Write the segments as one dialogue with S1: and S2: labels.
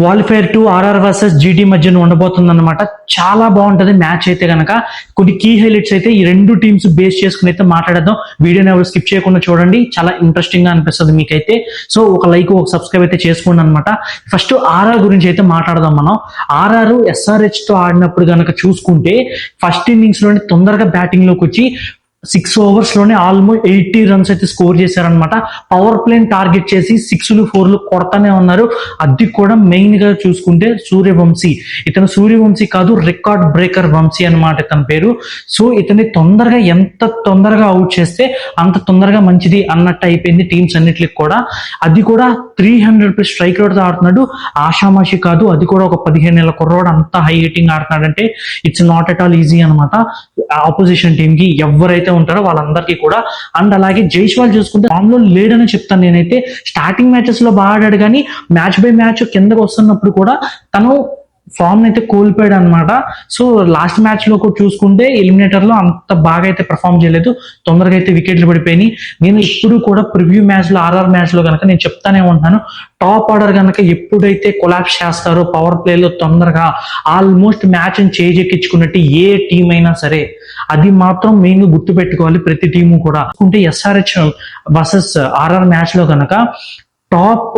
S1: Qualifier two RR versus GT మధ్యన ఉండబోతుంది అనమాట. చాలా బాగుంటది మ్యాచ్ అయితే గనక. కొన్ని కీ హైలైట్స్ అయితే ఈ రెండు టీమ్స్ బేస్ చేసుకుని అయితే మాట్లాడదాం. వీడియోని ఎవరు స్కిప్ చేయకుండా చూడండి, చాలా ఇంట్రెస్టింగ్ గా అనిపిస్తుంది మీకైతే. సో ఒక లైక్ ఒక సబ్స్క్రైబ్ అయితే చేసుకోండి అనమాట. ఫస్ట్ ఆర్ఆర్ గురించి అయితే మాట్లాడదాం మనం. ఆర్ఆర్ ఎస్ఆర్హెచ్ తో ఆడినప్పుడు గనక చూసుకుంటే ఫస్ట్ ఇన్నింగ్స్ లోనే తొందరగా బ్యాటింగ్ లోకి వచ్చి 6 overs లోనే ఆల్మోస్ట్ 80 runs అయితే స్కోర్ చేశారనమాట. పవర్ ప్లేని టార్గెట్ చేసి 6లు 4లు కొడతానే ఉన్నారు. అది కూడా మెయిన్ గా చూసుకుంటే సూర్యవంశీ. ఇతను సూర్యవంశీ కాదు, రికార్డ్ బ్రేకర్ వంశీ అనమాట ఇతని పేరు. సో ఇతన్ని తొందరగా ఎంత తొందరగా అవుట్ చేస్తే అంత తొందరగా మంచిది అన్నట్టు అయిపోయింది టీమ్స్ అన్నిటికి కూడా. అది కూడా 300+ స్ట్రైక్ రేట్ తో ఆడుతున్నాడు. ఆషామాషి కాదు, అది కూడా ఒక 15 ఏళ్ల కుర్రోడు అంత హై హిట్టింగ్ ఆడుతున్నాడంటే it's not at all easy అనమాట ఆపోజిషన్ టీమ్ కి ఎవరైతే ఉంటారో వాళ్ళందరికీ కూడా. అండ్ అలాగే జైస్వాల్ చూసుకుంటే ఫామ్ లో లేడని చెప్తాను నేనైతే. స్టార్టింగ్ మ్యాచెస్ లో బాగా ఆడాడు, కానీ మ్యాచ్ బై మ్యాచ్ కిందకు వస్తున్నప్పుడు కూడా తను ఫామ్ అయితే కోల్పోయాడు అనమాట. సో లాస్ట్ మ్యాచ్ లో కూడా చూసుకుంటే ఎలిమినేటర్ లో అంత బాగా అయితే పర్ఫామ్ చేయలేదు, తొందరగా అయితే వికెట్లు పడిపోయినాయి. నేను ఇప్పుడు కూడా ప్రివ్యూ మ్యాచ్ లో ఆర్ఆర్ మ్యాచ్ లో కనుక నేను చెప్తానే ఉంటాను, టాప్ ఆర్డర్ కనుక ఎప్పుడైతే కొలాప్స్ చేస్తారో పవర్ ప్లే లో తొందరగా ఆల్మోస్ట్ మ్యాచ్ ని చేజెక్కించుకున్నట్టు ఏ టీం అయినా సరే, అది మాత్రం మెయిన్ గా గుర్తు పెట్టుకోవాలి ప్రతి టీము కూడా. అంటే ఎస్ఆర్హెచ్ వర్సెస్ ఆర్ఆర్ మ్యాచ్ లో కనుక టాప్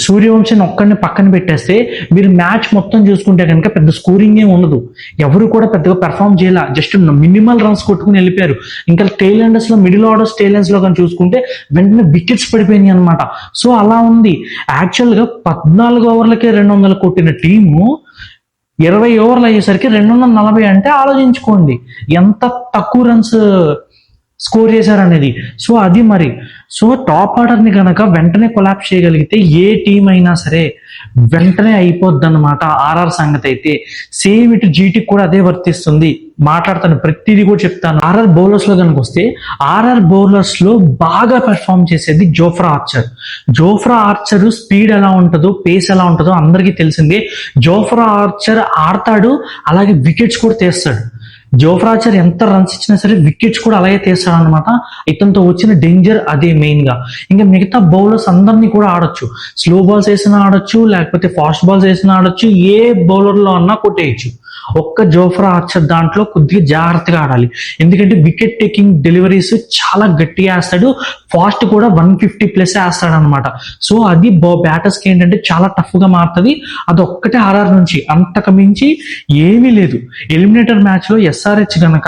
S1: సూర్యవంశిని ఒక్కడిని పక్కన పెట్టేస్తే మీరు మ్యాచ్ మొత్తం చూసుకుంటే కనుక పెద్ద స్కోరింగ్ ఏం ఉండదు. ఎవరు కూడా పెద్దగా పెర్ఫామ్ చేయాల, జస్ట్ మినిమల్ రన్స్ కొట్టుకుని వెళ్ళిపోయారు. ఇంకా టెయిల్ ఎండర్స్ లో మిడిల్ ఆర్డర్స్ టెయిల్ ఎండ్స్ లో కానీ చూసుకుంటే వెంటనే వికెట్స్ పడిపోయినాయి అనమాట. సో అలా ఉంది. యాక్చువల్ గా 14 ఓవర్లకే 200 కొట్టిన టీము 20 ఓవర్లు అయ్యేసరికి 240 అంటే ఆలోచించుకోండి ఎంత తక్కువ రన్స్ స్కోర్ చేశారనేది. సో అది మరి. సో టాప్ ఆర్డర్ ని కనుక వెంటనే కొలాప్స్ చేయగలిగితే ఏ టీం అయినా సరే వెంటనే అయిపోద్ది అనమాట. ఆర్ఆర్ సంగతి అయితే సేమ్ ఇటు జీటీకి కూడా అదే వర్తిస్తుంది. మాట్లాడతాను, ప్రతిదీ కూడా చెప్తాను. ఆర్ఆర్ బౌలర్స్ లో కనుక వస్తే ఆర్ఆర్ బౌలర్స్ లో బాగా పెర్ఫామ్ చేసేది Jofra Archer. Jofra Archer speed ఎలా ఉంటుందో, పేస్ ఎలా ఉంటుందో అందరికీ తెలిసిందే. జోఫ్రా ఆర్చర్ ఆడతాడు, అలాగే వికెట్స్ కూడా తీస్తాడు. జోఫ్రా ఆర్చర్ ఎంత రన్స్ ఇచ్చినా సరే వికెట్స్ కూడా అలాగే తీస్తాడు అనమాట. ఇతనితో వచ్చిన డేంజర్ అదే మెయిన్ గా. ఇంకా మిగతా బౌలర్స్ అందరినీ కూడా ఆడొచ్చు. స్లో బాల్స్ వేసినా ఆడొచ్చు, లేకపోతే ఫాస్ట్ బాల్స్ వేసినా ఆడొచ్చు, ఏ బౌలర్ లో అన్నా కొట్టేయచ్చు. ఒక్క జోఫ్రా ఆర్చర్ దాంట్లో కొద్దిగా జాగ్రత్తగా ఆడాలి, ఎందుకంటే వికెట్ టేకింగ్ డెలివరీస్ చాలా గట్టిగా వేస్తాడు. ఫాస్ట్ కూడా 150+ వేస్తాడు అనమాట. సో అది బ్యాటర్స్ కి ఏంటంటే చాలా టఫ్ గా మారుతుంది. అది ఒక్కటే ఆర్ఆర్ నుంచి, అంతకు మించి ఏమీ లేదు. ఎలిమినేటర్ మ్యాచ్ లో ఎస్ఆర్హెచ్ గనక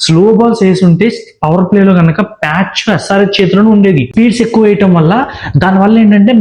S1: స్లో బాల్స్ వేసుంటే పవర్ ప్లే లో గనక మ్యాచ్ ఎస్ఆర్హెచ్ చేతిలోనే ఉండేది. స్పీడ్స్ ఎక్కువ వేయటం వల్ల దానివల్ల ఏంటంటే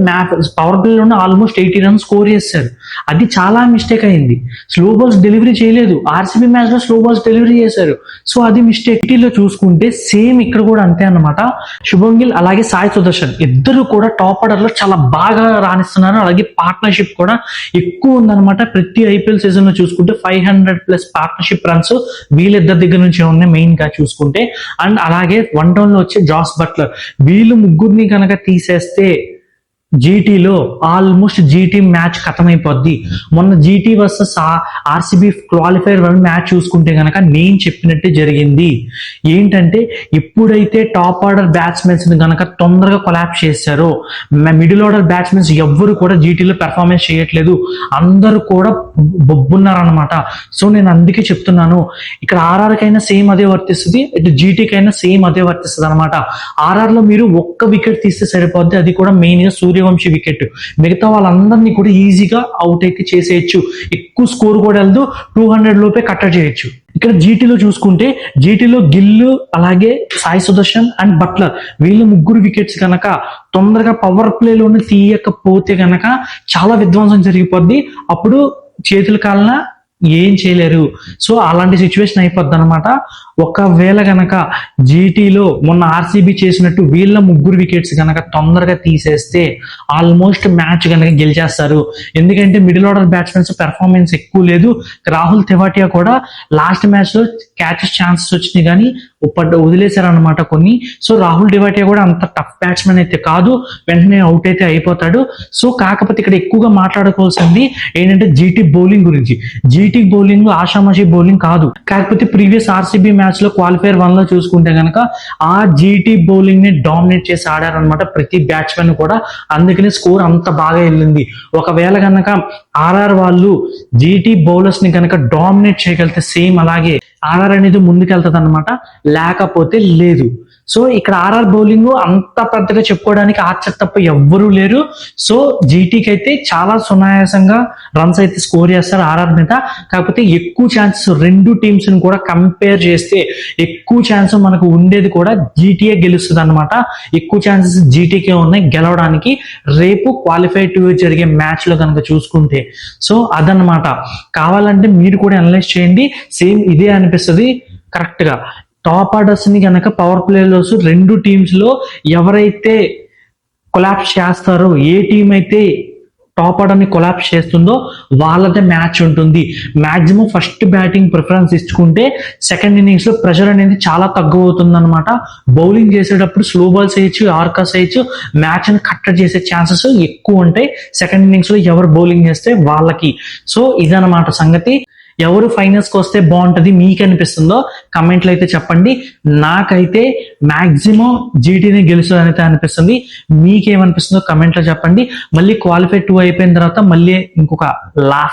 S1: పవర్ ప్లే లోనే ఆల్మోస్ట్ 80 runs స్కోర్ చేశారు. అది చాలా మిస్టేక్ అయింది. స్లో బాల్స్ డెలివరీ చేయలేదు. ఆర్సీబీ మ్యాచ్ లో స్లో బాల్స్ డెలివరీ చేశారు. సో అది మిస్టేక్. లో చూసుకుంటే సేమ్ ఇక్కడ కూడా అంతే అనమాట. శుభం గిల్ అలాగే సాయి సుదర్శన్ ఇద్దరు కూడా టాప్ ఆర్డర్ లో చాలా బాగా రాణిస్తున్నారు. అలాగే పార్ట్నర్షిప్ కూడా ఎక్కువ ఉందన్నమాట. ప్రతి ఐపీఎల్ సీజన్ లో చూసుకుంటే 500+ పార్ట్నర్షిప్ రన్స్ వీళ్ళిద్దరి దగ్గర నుంచి ఉన్నాయి మెయిన్ గా చూసుకుంటే. అండ్ అలాగే 1 down లో వచ్చే జాస్ బట్లర్, వీళ్ళు ముగ్గురిని కనుక తీసేస్తే జీటీలో ఆల్మోస్ట్ జీటీ మ్యాచ్ ఖతమైపోద్ది. మొన్న GT versus RCB qualifier 1 match చూసుకుంటే గనక నేను చెప్పినట్టే జరిగింది. ఏంటంటే ఎప్పుడైతే టాప్ ఆర్డర్ బ్యాట్స్మెన్స్ గనక తొందరగా కొలాప్స్ చేశారో, మిడిల్ ఆర్డర్ బ్యాట్స్మెన్స్ ఎవ్వరు కూడా జీటీలో పెర్ఫార్మెన్స్ చేయట్లేదు, అందరూ కూడా బొబ్బున్నారనమాట. సో నేను అందుకే చెప్తున్నాను, ఇక్కడ ఆర్ఆర్ కైనా సేమ్ అదే వర్తిస్తుంది, ఇటు జీటీకైనా సేమ్ అదే వర్తిస్తుంది అనమాట. ఆర్ఆర్ లో మీరు ఒక్క వికెట్ తీస్తే సరిపోద్ది, అది కూడా మెయిన్ గా సూర్యవంశీ వికెట్. మిగతా వాళ్ళందరినీ కూడా ఈజీగా అవుట్ అయితే చేసేయచ్చు. ఎక్కువ స్కోర్ కూడా వెళ్దు, 200 లోపే కట్ట చేయొచ్చు. ఇక్కడ జీటీలో చూసుకుంటే జీటీలో గిల్లు అలాగే సాయి సుదర్శన్ అండ్ బట్లర్ వీళ్ళ ముగ్గురు వికెట్స్ కనుక తొందరగా పవర్ ప్లేలోనే తీయకపోతే గనక చాలా విధ్వంసం జరిగిపోద్ది. అప్పుడు చేతుల కాలన ఏం చేయలేరు. సో అలాంటి సిచ్యువేషన్ అయిపోద్ది అనమాట. ఒకవేళ గనక జీటీలో మొన్న ఆర్సీబీ చేసినట్టు వీళ్ళ ముగ్గురు వికెట్స్ గనక తొందరగా తీసేస్తే ఆల్మోస్ట్ మ్యాచ్ గనక గెలిచేస్తారు. ఎందుకంటే మిడిల్ ఆర్డర్ బ్యాట్స్మెన్స్ పెర్ఫార్మెన్స్ ఎక్కువ లేదు. రాహుల్ తెవాటియా కూడా లాస్ట్ మ్యాచ్ లో క్యాచెస్ ఛాన్సెస్ వచ్చినాయి కానీ వదిలేశారనమాట కొన్ని. సో రాహుల్ తెవాటియా కూడా అంత టఫ్ బ్యాట్స్మెన్ అయితే కాదు, వెంటనే అవుట్ అయితే అయిపోతాడు. సో కాకపోతే ఇక్కడ ఎక్కువగా మాట్లాడుకోవాల్సింది ఏంటంటే జీటీ బౌలింగ్ గురించి. జీటీ జీటీ బౌలింగ్ ఆషామాషి బౌలింగ్ కాదు. కాకపోతే ప్రీవియస్ ఆర్సీబీ మ్యాచ్ లో క్వాలిఫైర్ 1 లో చూసుకుంటే గనక ఆ జీటీ బౌలింగ్ ని డామినేట్ చేసి ఆడారనమాట ప్రతి బ్యాట్స్మెన్ కూడా. అందుకని స్కోర్ అంత బాగా వెళ్ళింది. ఒకవేళ కనుక ఆర్ఆర్ వాళ్ళు జీటీ బౌలర్స్ ని కనుక డామినేట్ చేయగలిగితే సేమ్ అలాగే ఆర్ఆర్ అనేది ముందుకెళ్తుంది అనమాట, లేకపోతే లేదు. సో ఇక్కడ ఆర్ఆర్ బౌలింగ్ అంత పెద్దగా చెప్పుకోవడానికి ఆర్చర్ తప్ప ఎవ్వరూ లేరు. సో జీటీకి అయితే చాలా సునాయాసంగా రన్స్ అయితే స్కోర్ చేస్తారు ఆర్ఆర్ మీద. కాకపోతే ఎక్కువ ఛాన్సెస్ రెండు టీమ్స్ ని కూడా కంపేర్ చేస్తే ఎక్కువ ఛాన్స్ మనకు ఉండేది కూడా జీటీఏ గెలుస్తుంది అనమాట. ఎక్కువ ఛాన్సెస్ జీటీకే ఉన్నాయి గెలవడానికి రేపు క్వాలిఫై 2 జరిగే మ్యాచ్ లో కనుక చూసుకుంటే. సో అదనమాట. కావాలంటే మీరు కూడా అనలైజ్ చేయండి, సేమ్ ఇదే అనిపిస్తుంది కరెక్ట్ గా. టాప్ ఆర్డర్స్ ని కనుక పవర్ ప్లేయర్స్ రెండు టీమ్స్ లో ఎవరైతే కొలాప్స్ చేస్తారో, ఏ టీం అయితే టాప్ ఆర్డర్ ని కొలాప్స్ చేస్తుందో వాళ్ళదే మ్యాచ్ ఉంటుంది. మాక్సిమం ఫస్ట్ బ్యాటింగ్ ప్రిఫరెన్స్ ఇచ్చుకుంటే సెకండ్ ఇన్నింగ్స్ లో ప్రెషర్ అనేది చాలా తక్కువ అవుతుంది అనమాట. బౌలింగ్ చేసేటప్పుడు స్లో బాల్స్ వేయచ్చు, ఆర్కర్స్ వేయచ్చు, మ్యాచ్ ని కట్టడి చేసే ఛాన్సెస్ ఎక్కువ ఉంటాయి సెకండ్ ఇన్నింగ్స్ లో ఎవరు బౌలింగ్ చేస్తే వాళ్ళకి. సో ఇదనమాట సంగతి. ఎవరు ఫైనల్స్ కి వస్తే బాగుంటది మీకు అనిపిస్తుందో కమెంట్లు అయితే చెప్పండి. నాకైతే మాక్సిమం జీటీని గెలుస్తుంది అయితే అనిపిస్తుంది. మీకేమనిపిస్తుందో కమెంట్ లో చెప్పండి. మళ్ళీ క్వాలిఫై 2 అయిపోయిన తర్వాత మళ్ళీ ఇంకొక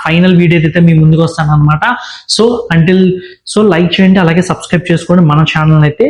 S1: ఫైనల్ వీడియో అయితే మీ ముందుకు వస్తాను అనమాట. సో లైక్ చేయండి, అలాగే సబ్స్క్రైబ్ చేసుకోండి మన ఛానల్ అయితే.